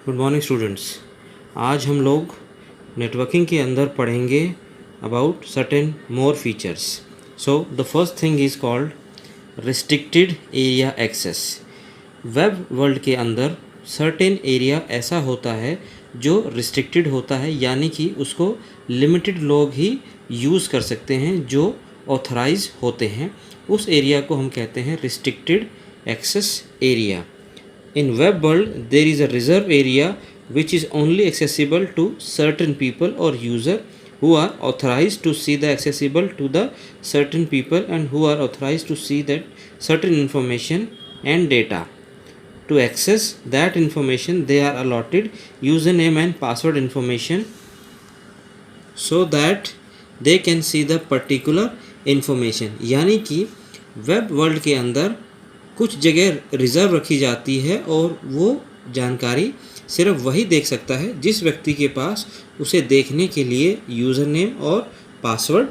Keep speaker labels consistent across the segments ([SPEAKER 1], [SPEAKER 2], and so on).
[SPEAKER 1] Good morning students. आज हम लोग नेटवर्किंग के अंदर पढ़ेंगे about certain more features. So the first thing is called restricted area access. Web world के अंदर सर्टेन एरिया ऐसा होता है जो रिस्ट्रिक्टेड होता है, यानी कि उसको लिमिटेड लोग ही यूज़ कर सकते हैं जो ऑथराइज होते हैं। उस एरिया को हम कहते हैं restricted access area. In web world, there is a reserve area which is only accessible to certain people or user who are authorized to see the accessible to the certain people and who are authorized to see that certain information and data. To access that information, they are allotted username and password information so that they can see the particular information. यानी कि web world के अंदर कुछ जगह reserve रखी जाती है और वो जानकारी सिर्फ वही देख सकता है जिस व्यक्ति के पास उसे देखने के लिए यूज़र नेम और पासवर्ड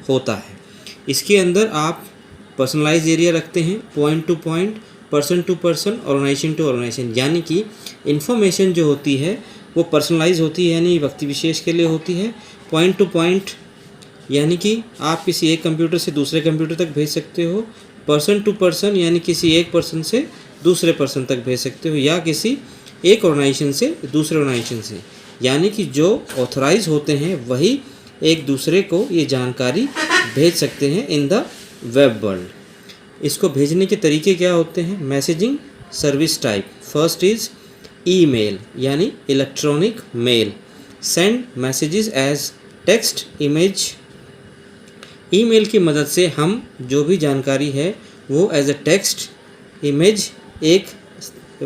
[SPEAKER 1] होता है। इसके अंदर आप पर्सनलाइज एरिया रखते हैं, point to point, person to person, organisation to organisation, यानी कि इन्फॉर्मेशन जो होती है वो पर्सनलाइज होती है यानी व्यक्ति विशेष के लिए होती है। पॉइंट टू पॉइंट यानी कि आप किसी एक कंप्यूटर से दूसरे कंप्यूटर तक भेज सकते हो। पर्सन टू पर्सन यानी किसी एक पर्सन से दूसरे पर्सन तक भेज सकते हो, या किसी एक ऑर्गेनाइजेशन से दूसरे ऑर्गेनाइजेशन से, यानी कि जो ऑथराइज होते हैं वही एक दूसरे को ये जानकारी भेज सकते हैं इन द वेब वर्ल्ड। इसको भेजने के तरीके क्या होते हैं? Messaging service type. First is email यानी electronic mail, send messages as text, image. Email की मदद से हम जो भी जानकारी है वो एज अ टेक्स्ट, इमेज एक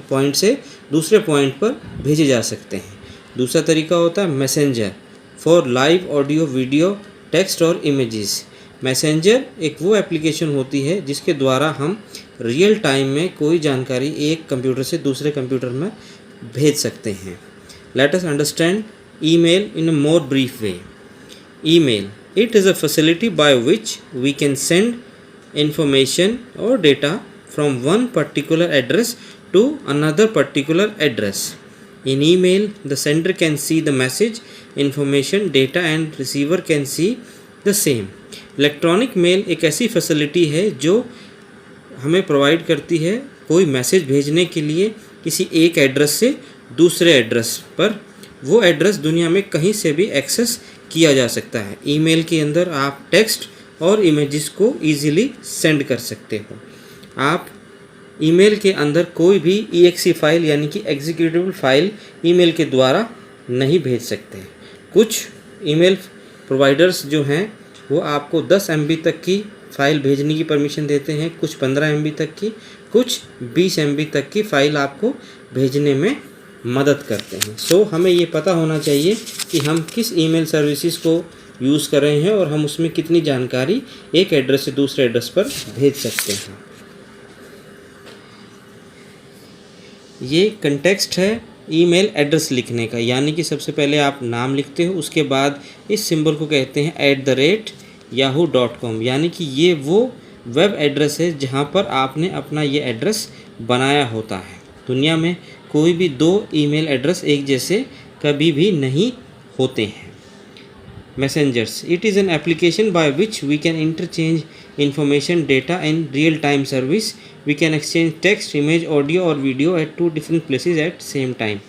[SPEAKER 1] पॉइंट से दूसरे पॉइंट पर भेजे जा सकते हैं। दूसरा तरीका होता है messenger, for live audio, video, text और इमेजेस। मैसेंजर एक वो एप्लीकेशन होती है जिसके द्वारा हम रियल टाइम में कोई जानकारी एक कंप्यूटर से दूसरे कंप्यूटर में भेज सकते हैं। Let us understand email in a more brief way. Email, it is a facility by which we can send information or data from one particular address to another particular address. In email, the sender can see the message, information, data and receiver can see the same. Electronic mail एक ऐसी facility है जो हमें provide करती है कोई message भेजने के लिए किसी एक एड्रेस से दूसरे एड्रेस पर। वो एड्रेस दुनिया में कहीं से भी एक्सेस किया जा सकता है। ईमेल के अंदर आप टेक्स्ट और इमेजेस को इजीली सेंड कर सकते हो। आप ईमेल के अंदर कोई भी EXE फाइल यानी कि एग्जीक्यूटिबल फाइल ईमेल के द्वारा नहीं भेज सकते। कुछ ईमेल प्रोवाइडर्स जो हैं वो आपको 10 MB तक की फ़ाइल भेजने की परमिशन देते हैं, कुछ 15 MB तक की, कुछ 20 MB तक की फ़ाइल आपको भेजने में मदद करते हैं। सो हमें ये पता होना चाहिए कि हम किस ईमेल सर्विसेज को यूज़ कर रहे हैं और हम उसमें कितनी जानकारी एक एड्रेस से दूसरे एड्रेस पर भेज सकते हैं। ये कंटेक्स्ट है ईमेल एड्रेस लिखने का, यानी कि सबसे पहले आप नाम लिखते हो, उसके बाद इस सिंबल को कहते हैं @yahoo.com, यानी कि ये वो वेब एड्रेस है जहाँ पर आपने अपना ये एड्रेस बनाया होता है। दुनिया में कोई भी दो ईमेल एड्रेस एक जैसे कभी भी नहीं होते हैं। Messengers, it is an application by which we can interchange information, data in real time service. We can exchange text, image, audio और video at 2 different places at same time.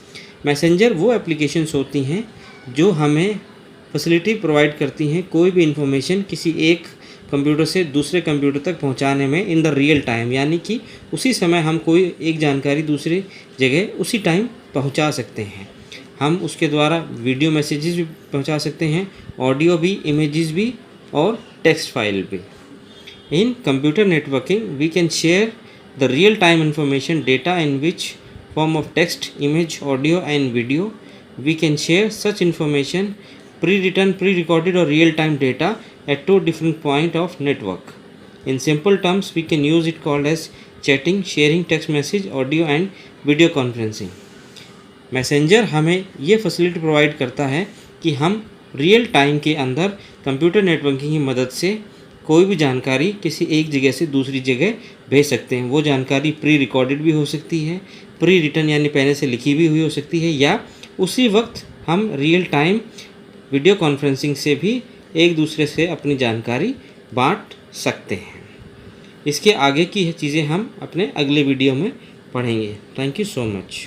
[SPEAKER 1] Messenger वो applications होती हैं जो हमें facility provide करती हैं कोई भी इंफॉर्मेशन किसी एक कंप्यूटर से दूसरे कंप्यूटर तक पहुंचाने में इन द रियल टाइम, यानी कि उसी समय हम कोई एक जानकारी दूसरी जगह उसी टाइम पहुंचा सकते हैं। हम उसके द्वारा वीडियो मैसेजेस भी पहुंचा सकते हैं, ऑडियो भी, इमेजेस भी और टेक्स्ट फाइल भी। In computer networking we can share the real time information, data in which form of text, image, audio and video. We can share such information pre-written, pre-recorded or real-time data at 2 different points of network. In simple terms, we can use it called as chatting, sharing text message, audio and video conferencing. Messenger हमें ये facility provide करता है कि हम real time के अंदर computer networking की मदद से कोई भी जानकारी किसी एक जगह से दूसरी जगह भेज सकते हैं। वो जानकारी प्री रिकॉर्डेड भी हो सकती है, प्री रिटन यानी पहले से लिखी भी हुई हो सकती है, या उसी वक्त हम रियल टाइम वीडियो कॉन्फ्रेंसिंग से भी एक दूसरे से अपनी जानकारी बांट सकते हैं। इसके आगे की चीज़ें हम अपने अगले वीडियो में पढ़ेंगे। Thank you so much.